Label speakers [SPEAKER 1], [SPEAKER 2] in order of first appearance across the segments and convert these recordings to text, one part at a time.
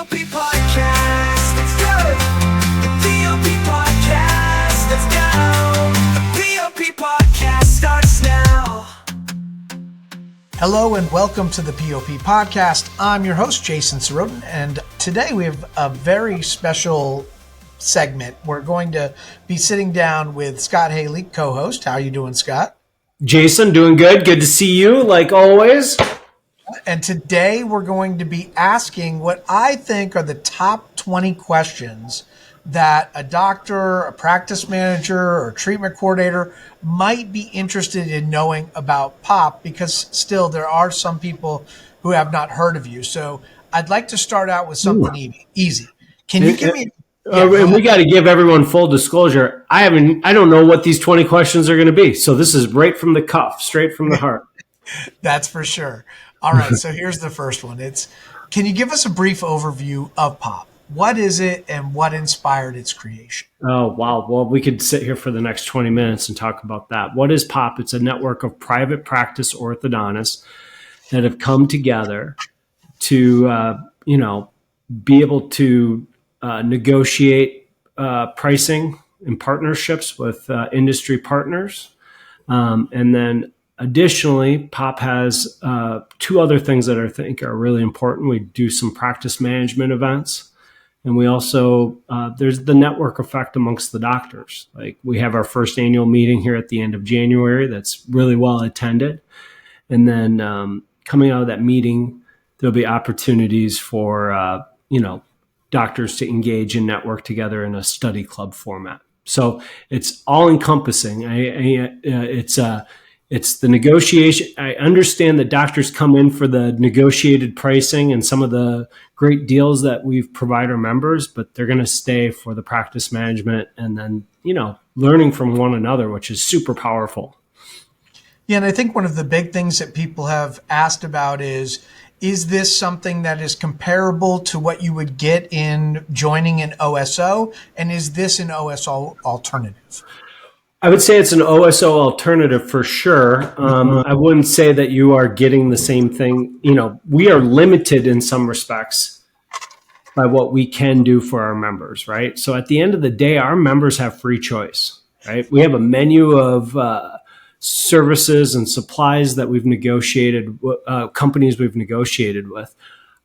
[SPEAKER 1] P.O.P. podcast, let's go. The P.O.P. podcast, let's go. The P.O.P. podcast starts now.
[SPEAKER 2] Hello and welcome to the P.O.P. podcast. I'm your host, Jason Sirotin, and today we have a very special segment. We're going to be sitting down with Scott Haley, co-host. How are you doing, Scott?
[SPEAKER 3] Jason, doing good. Good to see you, like always.
[SPEAKER 2] And today we're going to be asking what I think are the top 20 questions that a doctor, a practice manager, or treatment coordinator might be interested in knowing about P.O.P. because still there are some people who have not heard of you. So I'd like to start out with something easy. Can you give me...
[SPEAKER 3] and we got to give everyone full disclosure. I don't know what these 20 questions are going to be. So this is right from the cuff, straight from the heart.
[SPEAKER 2] That's for sure. All right. So here's the first one. Can you give us a brief overview of P.O.P.? What is it and what inspired its creation?
[SPEAKER 3] Oh, wow. Well, we could sit here for the next 20 minutes and talk about that. What is P.O.P.? It's a network of private practice orthodontists that have come together to, be able to negotiate pricing and partnerships with industry partners. And then additionally, P.O.P. has two other things that I think are really important. We do some practice management events. And we also, there's the network effect amongst the doctors. Like we have our first annual meeting here at the end of January that's really well attended. And then coming out of that meeting, there'll be opportunities for, doctors to engage and network together in a study club format. So it's all encompassing. It's the negotiation. I understand that doctors come in for the negotiated pricing and some of the great deals that we provide our members, but they're going to stay for the practice management and then, learning from one another, which is super powerful.
[SPEAKER 2] Yeah, and I think one of the big things that people have asked about is this something that is comparable to what you would get in joining an OSO? And is this an OSO alternative?
[SPEAKER 3] I would say it's an OSO alternative for sure. I wouldn't say that you are getting the same thing. We are limited in some respects by what we can do for our members, right? So at the end of the day, our members have free choice, right? We have a menu of services and supplies that we've negotiated, companies we've negotiated with.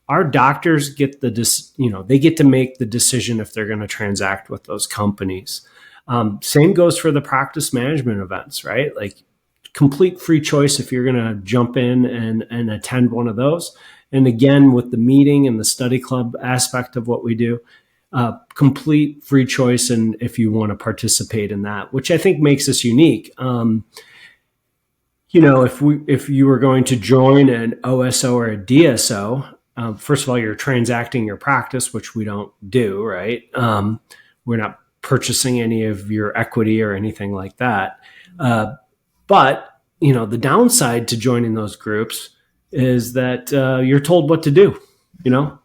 [SPEAKER 3] Our doctors get they get to make the decision if they're going to transact with those companies. Same goes for the practice management events, right? Like complete free choice if you're going to jump in and attend one of those. And again, with the meeting and the study club aspect of what we do, complete free choice. And if you want to participate in that, which I think makes us unique. If you were going to join an OSO or a DSO, first of all, you're transacting your practice, which we don't do, right? We're not purchasing any of your equity or anything like that. But the downside to joining those groups is that you're told what to do.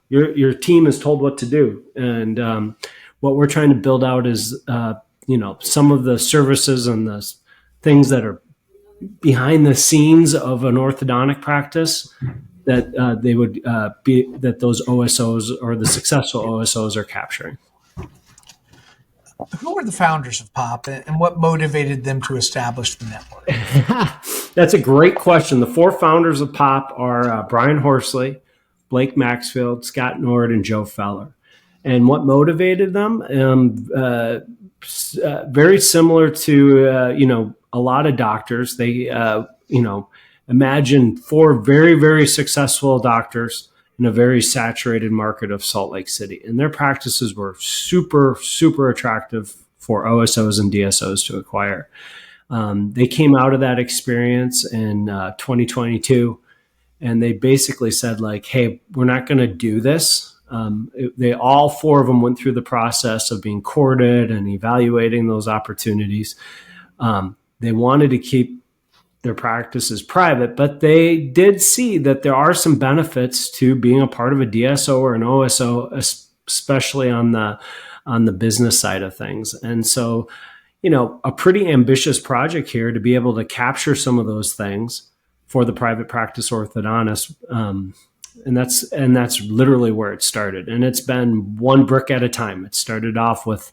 [SPEAKER 3] Your team is told what to do. And what we're trying to build out is, some of the services and the things that are behind the scenes of an orthodontic practice that they would be that those OSOs or the successful OSOs are capturing.
[SPEAKER 2] Who were the founders of P.O.P. and what motivated them to establish the network?
[SPEAKER 3] That's a great question. The four founders of P.O.P. are Brian Horsley, Blake Maxfield, Scott Nord, and Joe Feller. And what motivated them? Very similar to, a lot of doctors. They, imagine four very, very successful doctors in a very saturated market of Salt Lake City. And their practices were super, super attractive for OSOs and DSOs to acquire. They came out of that experience in 2022, and they basically said, like, hey, we're not going to do this. All four of them went through the process of being courted and evaluating those opportunities. They wanted to keep their practices private, but they did see that there are some benefits to being a part of a DSO or an OSO, especially on the business side of things. And so, a pretty ambitious project here to be able to capture some of those things for the private practice orthodontist that's literally where it started. And it's been one brick at a time. It started off with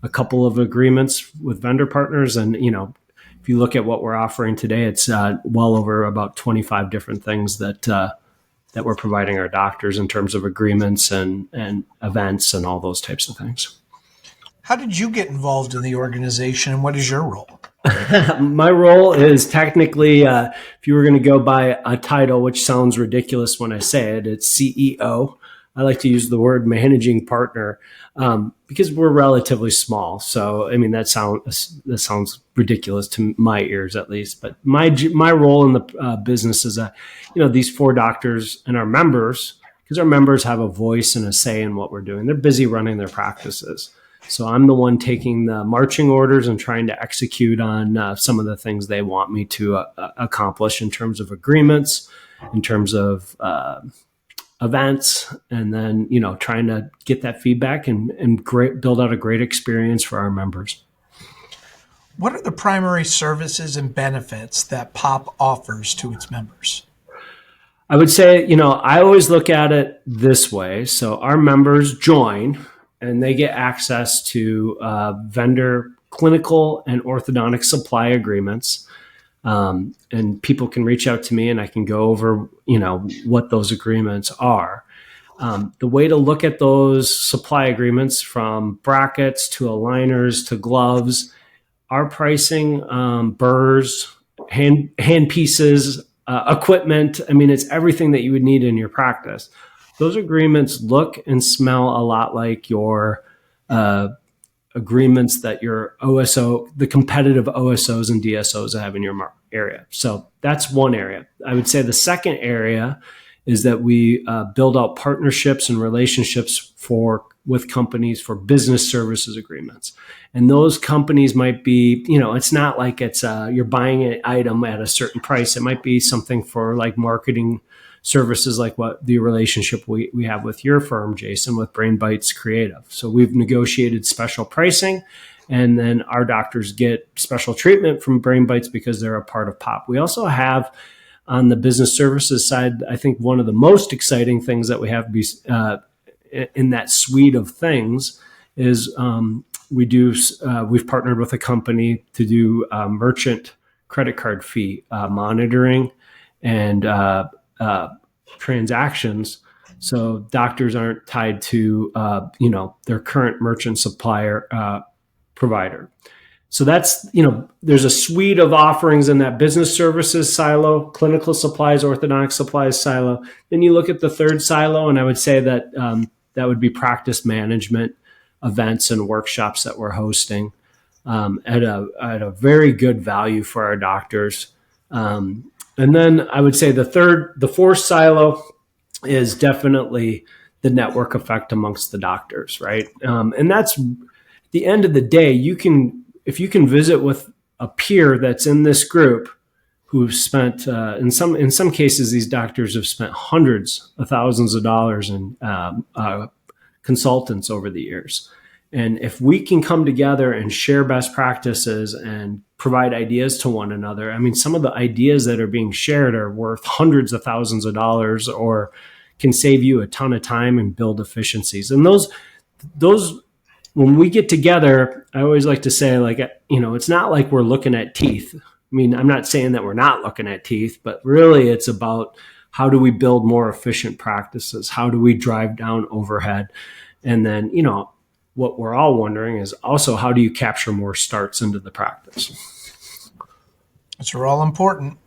[SPEAKER 3] a couple of agreements with vendor partners. And, if you look at what we're offering today, it's well over about 25 different things that we're providing our doctors in terms of agreements and events and all those types of things.
[SPEAKER 2] How did you get involved in the organization, and what is your role?
[SPEAKER 3] My role is technically, if you were going to go by a title, which sounds ridiculous when I say it, it's CEO. I like to use the word managing partner because we're relatively small. So, I mean, that sounds ridiculous to my ears, at least. But my role in the business is, these 4 doctors and our members, because our members have a voice and a say in what we're doing. They're busy running their practices. So I'm the one taking the marching orders and trying to execute on some of the things they want me to accomplish in terms of agreements, in terms of events, and then, trying to get that feedback and build out a great experience for our members.
[SPEAKER 2] What are the primary services and benefits that P.O.P offers to its members?
[SPEAKER 3] I would say, I always look at it this way. So our members join and they get access to vendor clinical and orthodontic supply agreements. And people can reach out to me and I can go over, what those agreements are. The way to look at those supply agreements, from brackets to aligners to gloves, our pricing, burrs, hand pieces, equipment. I mean, it's everything that you would need in your practice. Those agreements look and smell a lot like your agreements that your the competitive OSOs and DSOs have in your area. So that's one area. I would say the second area is that we build out partnerships and relationships with companies for business services agreements. And those companies might be, it's not like it's you're buying an item at a certain price. It might be something for like marketing services, like what the relationship we have with your firm, Jason, with Brain Bites Creative. So we've negotiated special pricing, and then our doctors get special treatment from Brain Bites because they're a part of P.O.P. We also have, on the business services side, I think one of the most exciting things that we have in that suite of things is we've partnered with a company to do merchant credit card fee monitoring and transactions, so doctors aren't tied to their current merchant supplier provider. So that's, there's a suite of offerings in that business services silo, clinical supplies, orthodontic supplies silo. Then you look at the third silo, and I would say that that would be practice management events and workshops that we're hosting at a very good value for our doctors. And then I would say the fourth silo is definitely the network effect amongst the doctors, right? And that's, at the end of the day, if you can visit with a peer that's in this group who've spent, in some cases, these doctors have spent hundreds of thousands of dollars in consultants over the years. And if we can come together and share best practices and provide ideas to one another, I mean, some of the ideas that are being shared are worth hundreds of thousands of dollars or can save you a ton of time and build efficiencies. And those, when we get together, I always like to say, it's not like we're looking at teeth. I mean, I'm not saying that we're not looking at teeth, but really it's about how do we build more efficient practices? How do we drive down overhead? And then, what we're all wondering is also, how do you capture more starts into the practice?
[SPEAKER 2] Those are all important.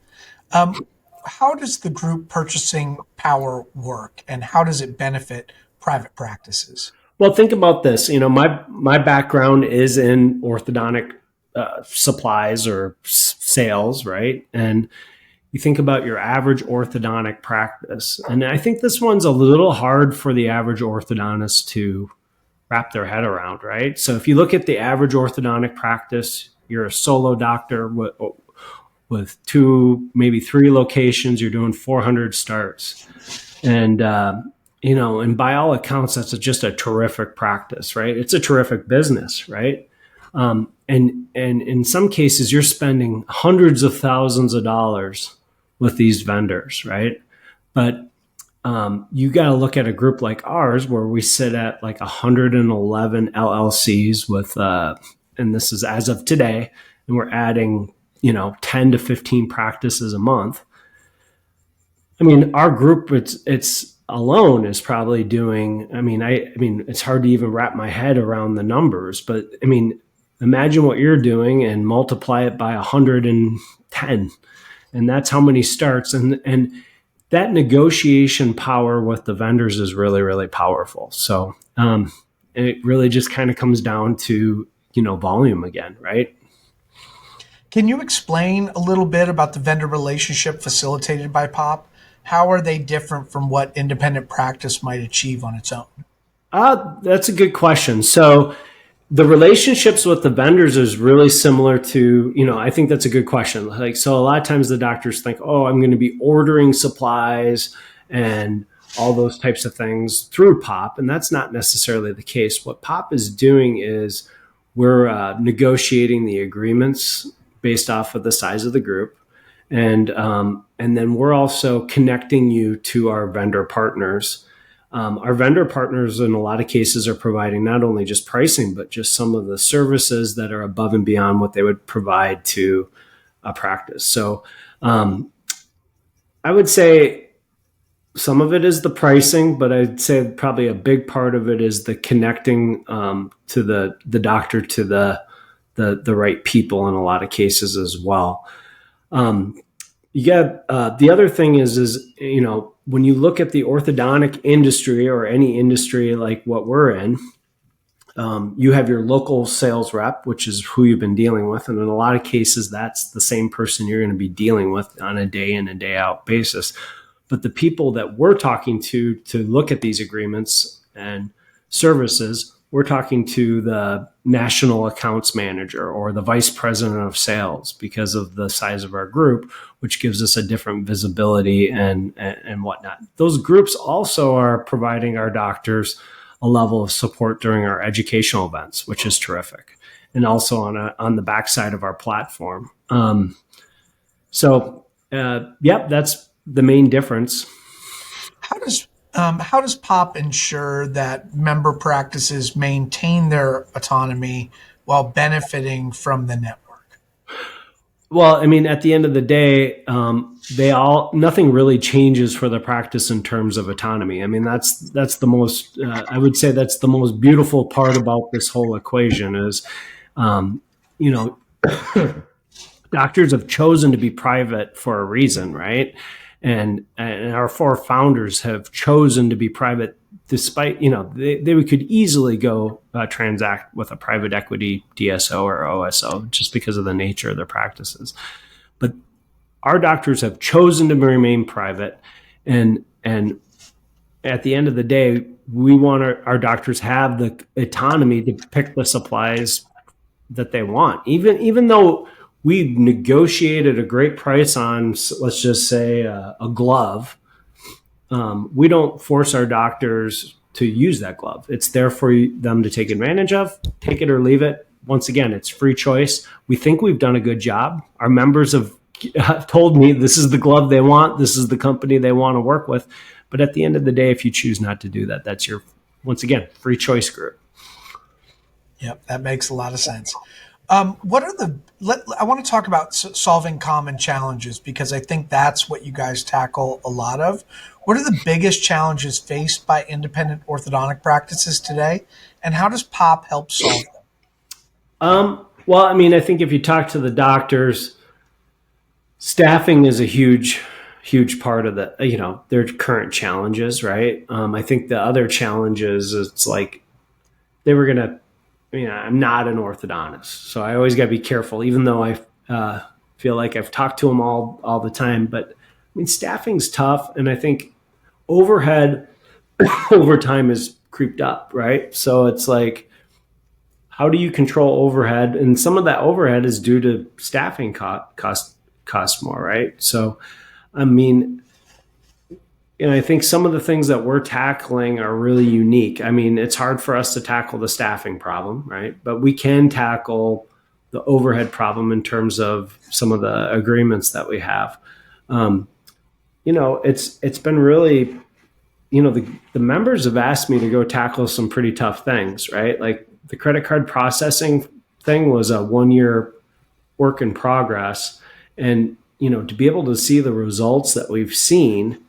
[SPEAKER 2] How does the group purchasing power work, and how does it benefit private practices?
[SPEAKER 3] Well, think about this. My background is in orthodontic supplies or sales, right? And you think about your average orthodontic practice, and I think this one's a little hard for the average orthodontist to wrap their head around, right? So if you look at the average orthodontic practice, you're a solo doctor with 2, maybe 3 locations, you're doing 400 starts. And, and by all accounts, that's just a terrific practice, right? It's a terrific business, right? And in some cases, you're spending hundreds of thousands of dollars with these vendors, right? But you got to look at a group like ours where we sit at like 111 LLCs with, and this is as of today, and we're adding, 10 to 15 practices a month. I mean, our group, it's alone is probably doing, I mean, it's hard to even wrap my head around the numbers, but I mean, imagine what you're doing and multiply it by 110. And that's how many starts. And that negotiation power with the vendors is really, really powerful. So it really just kind of comes down to, volume again, right?
[SPEAKER 2] Can you explain a little bit about the vendor relationship facilitated by P.O.P? How are they different from what independent practice might achieve on its own?
[SPEAKER 3] That's a good question. So the relationships with the vendors is really similar to, I think that's a good question. Like, so a lot of times the doctors think, oh, I'm going to be ordering supplies and all those types of things through P.O.P. And that's not necessarily the case. What P.O.P is doing is we're negotiating the agreements based off of the size of the group. And then we're also connecting you to our vendor partners. Our vendor partners in a lot of cases are providing not only just pricing, but just some of the services that are above and beyond what they would provide to a practice. So I would say some of it is the pricing, but I'd say probably a big part of it is the connecting to the doctor to the right people in a lot of cases as well. You got the other thing is when you look at the orthodontic industry or any industry like what we're in, you have your local sales rep, which is who you've been dealing with, and in a lot of cases, that's the same person you're going to be dealing with on a day in and day out basis. But the people that we're talking to look at these agreements and services, we're talking to the national accounts manager or the vice president of sales because of the size of our group, which gives us a different visibility and whatnot. Those groups also are providing our doctors a level of support during our educational events, which is terrific, and also on the backside of our platform. That's the main difference.
[SPEAKER 2] How does P.O.P ensure that member practices maintain their autonomy while benefiting from the network?
[SPEAKER 3] Well, I mean, at the end of the day, nothing really changes for the practice in terms of autonomy. I mean, that's the most, I would say that's the most beautiful part about this whole equation is, doctors have chosen to be private for a reason, right? And our four founders have chosen to be private despite, they could easily go transact with a private equity DSO or OSO just because of the nature of their practices. But our doctors have chosen to remain private. And at the end of the day, we want our doctors have the autonomy to pick the supplies that they want, even though we negotiated a great price on, let's just say, a glove. We don't force our doctors to use that glove. It's there for them to take advantage of, take it or leave it. Once again, it's free choice. We think we've done a good job. Our members have told me this is the glove they want. This is the company they want to work with. But at the end of the day, if you choose not to do that, that's your, once again, free choice group.
[SPEAKER 2] Yep, that makes a lot of sense. I want to talk about solving common challenges because I think that's what you guys tackle a lot of. What are the biggest challenges faced by independent orthodontic practices today, and how does P.O.P help solve them?
[SPEAKER 3] Well, I mean, I think if you talk to the doctors, staffing is a huge part of their current challenges, right? I think the other challenges, it's like they were going to, I'm not an orthodontist, so I always got to be careful, even though I feel like I've talked to them all the time. But I mean, staffing's tough, and I think overhead over time has creeped up, right? So it's like, how do you control overhead? And some of that overhead is due to staffing cost more, right? So, I mean, I think some of the things that we're tackling are really unique. I mean, it's hard for us to tackle the staffing problem, right? But we can tackle the overhead problem in terms of some of the agreements that we have. It's been really the members have asked me to go tackle some pretty tough things, right? Like the credit card processing thing was a 1 year work in progress. And, to be able to see the results that we've seen,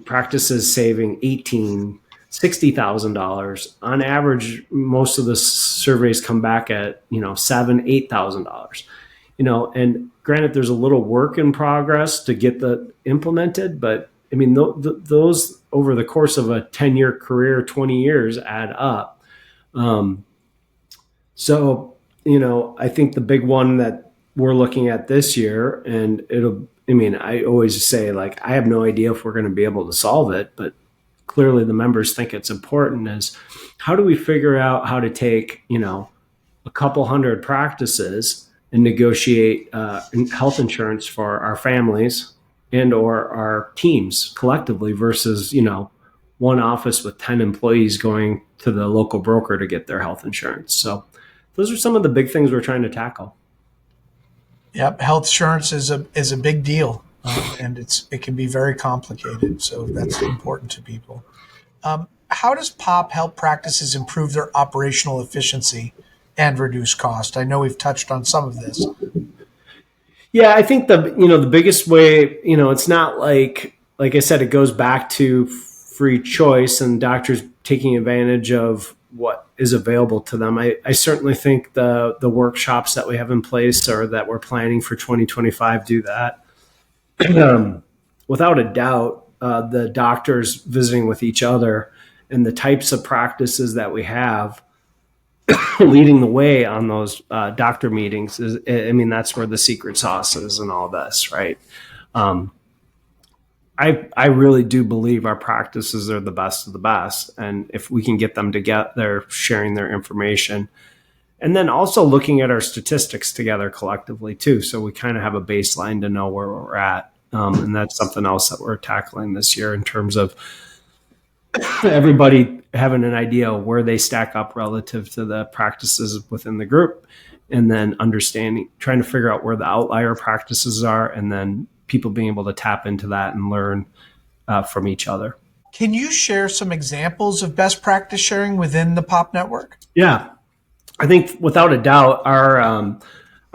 [SPEAKER 3] practices saving $60,000 on average. Most of the surveys come back at, $7,000-$8,000, and granted, there's a little work in progress to get that implemented, but I mean, those over the course of a 10-year career, 20 years add up. So, I think the big one that we're looking at this year, and I always say, like, I have no idea if we're going to be able to solve it, but clearly the members think it's important, is how do we figure out how to take, a couple hundred practices and negotiate health insurance for our families and or our teams collectively versus, one office with 10 employees going to the local broker to get their health insurance. So those are some of the big things we're trying to tackle.
[SPEAKER 2] Yep, health insurance is a big deal, and it can be very complicated. So that's important to people. How does P.O.P help practices improve their operational efficiency and reduce cost? I know we've touched on some of this.
[SPEAKER 3] Yeah, I think the biggest way, it's not like I said, it goes back to free choice and doctors taking advantage of what is available to them. I certainly think the workshops that we have in place or that we're planning for 2025 do that. Without a doubt, the doctors visiting with each other and the types of practices that we have leading the way on those doctor meetings that's where the secret sauce is in all this, right? I really do believe our practices are the best of the best. And if we can get them together, sharing their information, and then also looking at our statistics together collectively too. So we kind of have a baseline to know where we're at. And that's something else that we're tackling this year in terms of everybody having an idea of where they stack up relative to the practices within the group, and then trying to figure out where the outlier practices are, and then people being able to tap into that and learn from each other.
[SPEAKER 2] Can you share some examples of best practice sharing within the P.O.P network?
[SPEAKER 3] Yeah, I think without a doubt, I'm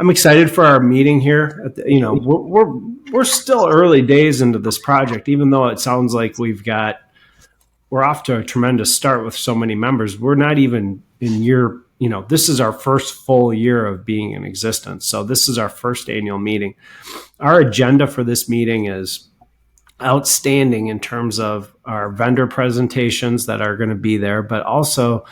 [SPEAKER 3] excited for our meeting here. We're still early days into this project, even though it sounds like we're off to a tremendous start with so many members. We're not even in this is our first full year of being in existence. So this is our first annual meeting. Our agenda for this meeting is outstanding in terms of our vendor presentations that are going to be there, but also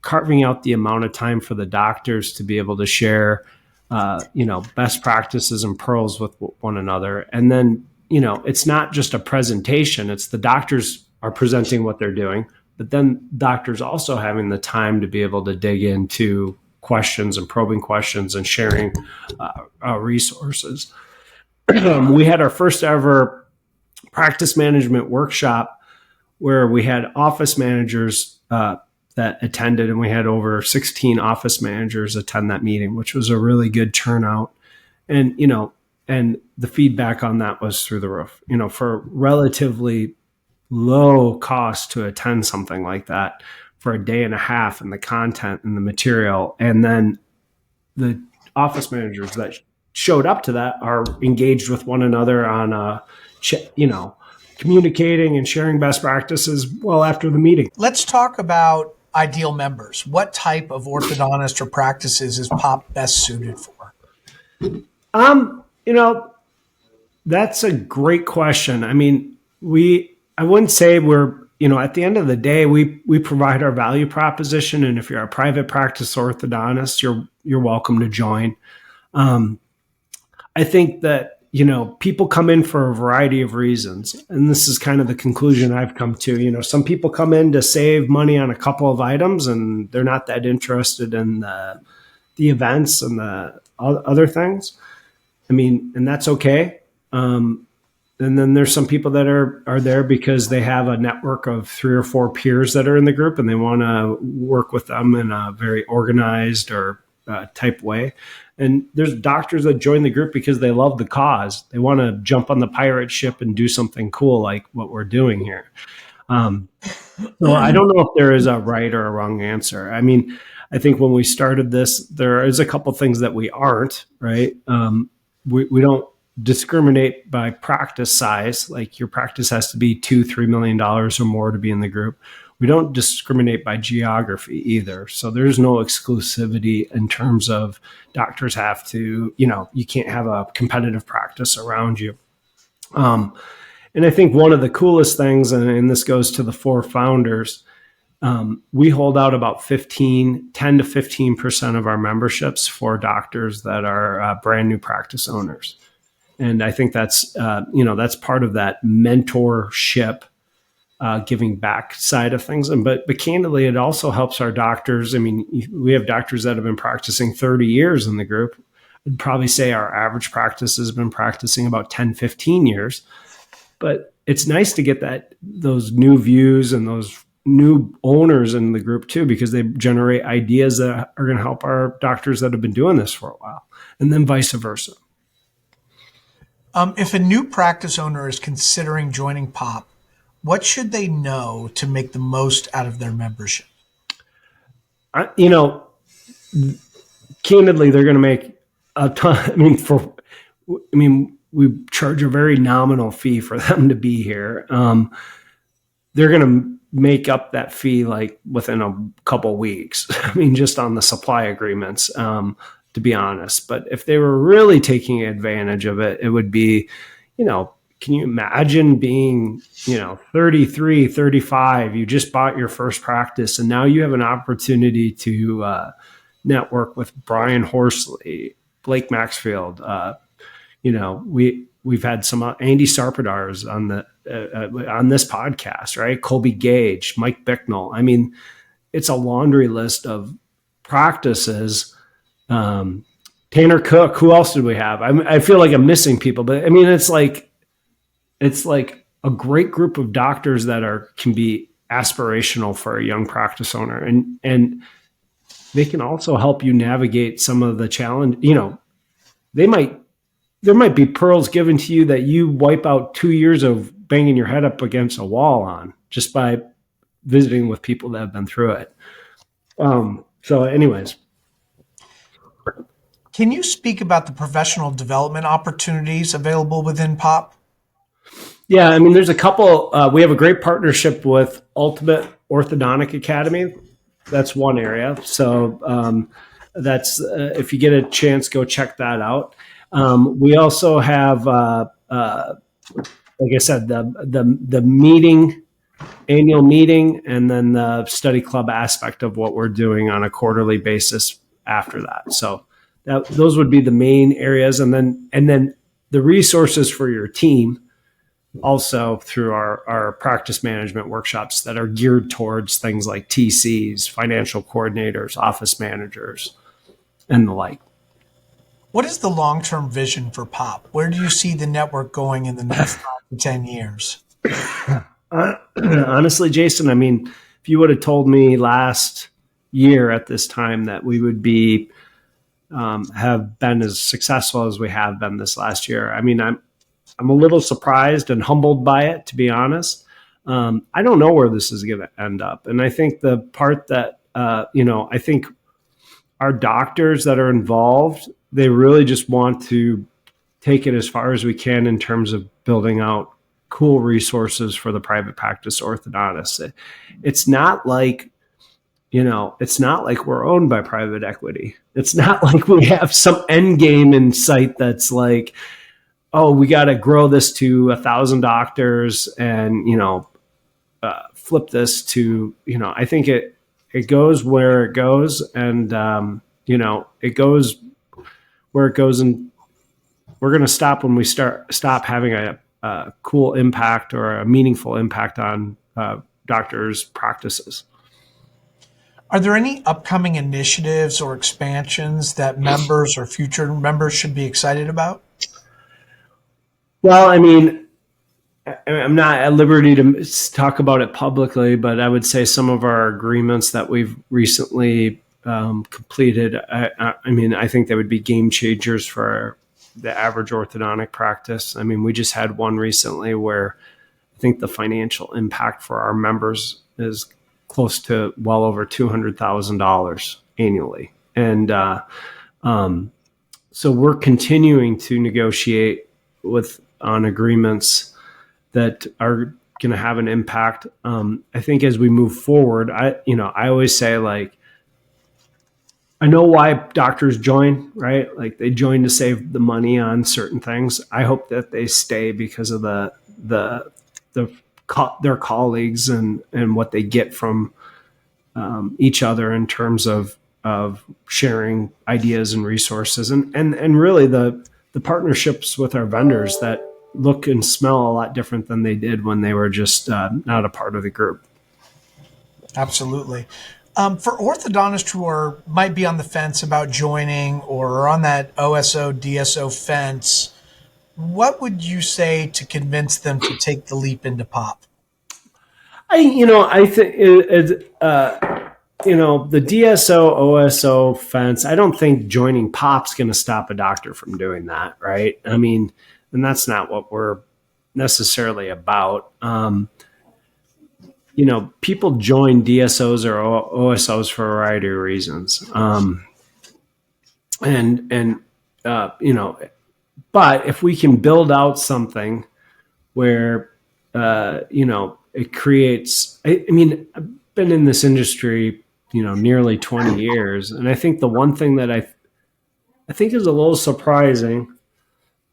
[SPEAKER 3] carving out the amount of time for the doctors to be able to share, best practices and pearls with one another. And then, it's not just a presentation. It's the doctors are presenting what they're doing, but then doctors also having the time to be able to dig into questions and probing questions and sharing resources. We had our first ever practice management workshop where we had office managers that attended, and we had over 16 office managers attend that meeting, which was a really good turnout. And, and the feedback on that was through the roof, for relatively low cost to attend something like that for a day and a half, and the content and the material. And then the office managers that showed up to that are engaged with one another on, communicating and sharing best practices well after the meeting.
[SPEAKER 2] Let's talk about ideal members. What type of orthodontist or practices is P.O.P best suited for?
[SPEAKER 3] That's a great question. I mean, I wouldn't say we're, at the end of the day, we provide our value proposition. And if you're a private practice orthodontist, you're welcome to join. I think that, people come in for a variety of reasons. And this is kind of the conclusion I've come to. Some people come in to save money on a couple of items, and they're not that interested in the events and the other things. And that's okay. And then there's some people that are there because they have a network of 3 or 4 peers that are in the group, and they want to work with them in a very organized or type way. And there's doctors that join the group because they love the cause. They want to jump on the pirate ship and do something cool like what we're doing here. So I don't know if there is a right or a wrong answer. I mean, I think when we started this, there is a couple things that we aren't, right? We don't discriminate by practice size. Like your practice has to be $2-3 million or more to be in the group. We don't discriminate by geography either. So there's no exclusivity in terms of doctors have to, you can't have a competitive practice around you. And I think one of the coolest things, and this goes to the 4 founders, we hold out about 10 to 15% of our memberships for doctors that are brand new practice owners. And I think that's, that's part of that mentorship, giving back side of things. But candidly, it also helps our doctors. I mean, we have doctors that have been practicing 30 years in the group. I'd probably say our average practice has been practicing about 10, 15 years. But it's nice to get those new views and those new owners in the group too, because they generate ideas that are going to help our doctors that have been doing this for a while, and then vice versa.
[SPEAKER 2] If a new practice owner is considering joining P.O.P., what should they know to make the most out of their membership?
[SPEAKER 3] Candidly, they're going to make a ton. We charge a very nominal fee for them to be here. They're going to make up that fee like within a couple weeks. Just on the supply agreements, to be honest. But if they were really taking advantage of it, it would be, can you imagine being, 33, 35, you just bought your first practice and now you have an opportunity to network with Brian Horsley, Blake Maxfield, we've had some Andy Sarpadars on this podcast, right? Colby Gage, Mike Bicknell. It's a laundry list of practices. Tanner Cook. Who else did we have? I feel like I'm missing people, but it's like a great group of doctors that can be aspirational for a young practice owner, and they can also help you navigate some of the challenge. There might be pearls given to you that you wipe out 2 years of banging your head up against a wall on just by visiting with people that have been through it. So anyways.
[SPEAKER 2] Can you speak about the professional development opportunities available within P.O.P.?
[SPEAKER 3] Yeah, there's a couple. We have a great partnership with Ultimate Orthodontic Academy. That's one area. So that's if you get a chance, go check that out. We also have, like I said, the annual meeting, and then the study club aspect of what we're doing on a quarterly basis after that. So those would be the main areas, and then the resources for your team, also through our practice management workshops that are geared towards things like TCs, financial coordinators, office managers, and the like.
[SPEAKER 2] What is the long-term vision for P.O.P.? Where do you see the network going in the next 5 to 10 years?
[SPEAKER 3] Honestly, Jason, if you would have told me last year at this time that we would be have been as successful as we have been this last year, I'm a little surprised and humbled by it, to be honest. I don't know where this is going to end up, and I think the part that I think our doctors that are involved, they really just want to take it as far as we can in terms of building out cool resources for the private practice orthodontists. It's not like, we're owned by private equity. It's not like we have some end game in sight that's like, oh, we got to grow this to 1,000 doctors and, flip this to, I think it goes where it goes, and, it goes where it goes, and we're going to stop when we stop having a cool impact or a meaningful impact on doctors' practices.
[SPEAKER 2] Are there any upcoming initiatives or expansions that members or future members should be excited about?
[SPEAKER 3] Well, I'm not at liberty to talk about it publicly, but I would say some of our agreements that we've recently completed, I think they would be game changers for the average orthodontic practice. We just had one recently where I think the financial impact for our members is close to well over $200,000 annually. And so we're continuing to negotiate on agreements that are going to have an impact. I think as we move forward, I always say, like, I know why doctors join, right? Like, they join to save the money on certain things. I hope that they stay because of their colleagues and what they get from each other in terms of sharing ideas and resources, and really the partnerships with our vendors that look and smell a lot different than they did when they were just not a part of the group.
[SPEAKER 2] Absolutely. For orthodontists who might be on the fence about joining or are on that OSO, DSO fence, what would you say to convince them to take the leap into POP?
[SPEAKER 3] I think the DSO, OSO fence, I don't think joining POP's going to stop a doctor from doing that, right? I mean, and that's not what we're necessarily about. People join DSOs or OSOs for a variety of reasons. But if we can build out something where, it creates, I mean, I've been in this industry, nearly 20 years. And I think the one thing that I think is a little surprising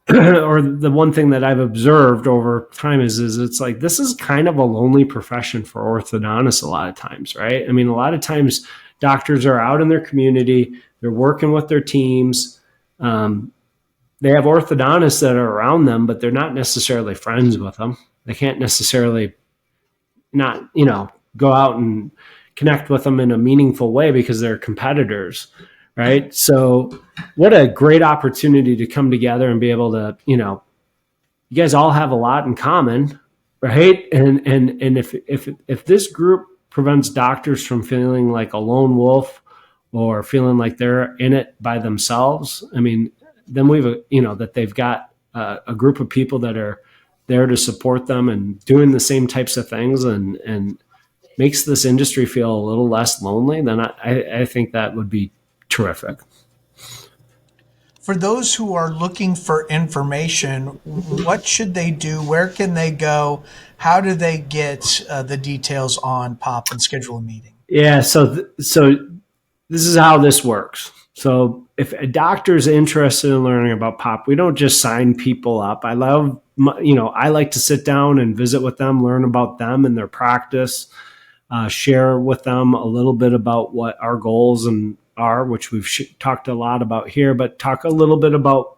[SPEAKER 3] or the one thing that I've observed over time is it's like, this is kind of a lonely profession for orthodontists a lot of times, right? I mean, a lot of times doctors are out in their community, they're working with their teams. They have orthodontists that are around them, but they're not necessarily friends with them. They can't necessarily go out and connect with them in a meaningful way because they're competitors. Right. So what a great opportunity to come together and be able to, you guys all have a lot in common. Right. And if this group prevents doctors from feeling like a lone wolf or feeling like they're in it by themselves, I mean, then that they've got a group of people that are there to support them and doing the same types of things and makes this industry feel a little less lonely, then I think that would be terrific.
[SPEAKER 2] For those who are looking for information, what should they do? Where can they go? How do they get the details on POP and schedule a meeting? Yeah,
[SPEAKER 3] so this is how this works. So if a doctor is interested in learning about POP, we don't just sign people up. I like to sit down and visit with them, learn about them and their practice, share with them a little bit about what our goals are, which we've talked a lot about here, but talk a little bit about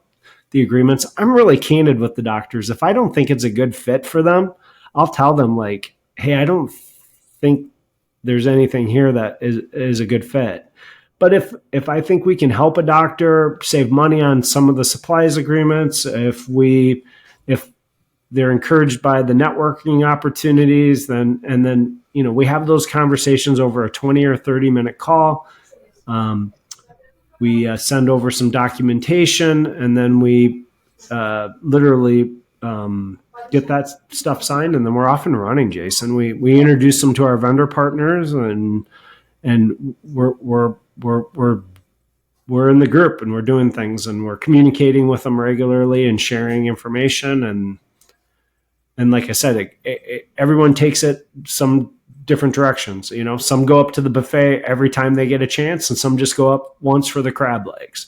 [SPEAKER 3] the agreements. I'm really candid with the doctors. If I don't think it's a good fit for them, I'll tell them, like, hey, I don't think there's anything here that is a good fit. But if I think we can help a doctor save money on some of the supplies agreements, if they're encouraged by the networking opportunities, then we have those conversations over a 20 or 30-minute call. We send over some documentation, and then we literally get that stuff signed, and then we're off and running, Jason. We introduce them to our vendor partners, and we're in the group, and we're doing things, and we're communicating with them regularly and sharing information, and like I said, everyone takes it some different directions. Some go up to the buffet every time they get a chance, and some just go up once for the crab legs.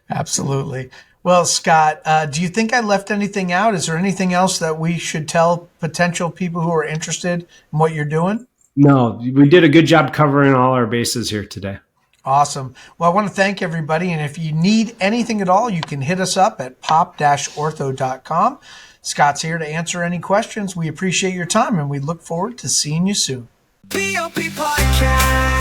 [SPEAKER 2] Absolutely. Well, Scott, do you think I left anything out? Is there anything else that we should tell potential people who are interested in what you're doing?
[SPEAKER 3] No, we did a good job covering all our bases here today.
[SPEAKER 2] Awesome. Well, I want to thank everybody. And if you need anything at all, you can hit us up at pop-ortho.com. Scott's here to answer any questions. We appreciate your time, and we look forward to seeing you soon.
[SPEAKER 1] P.O.P. Podcast.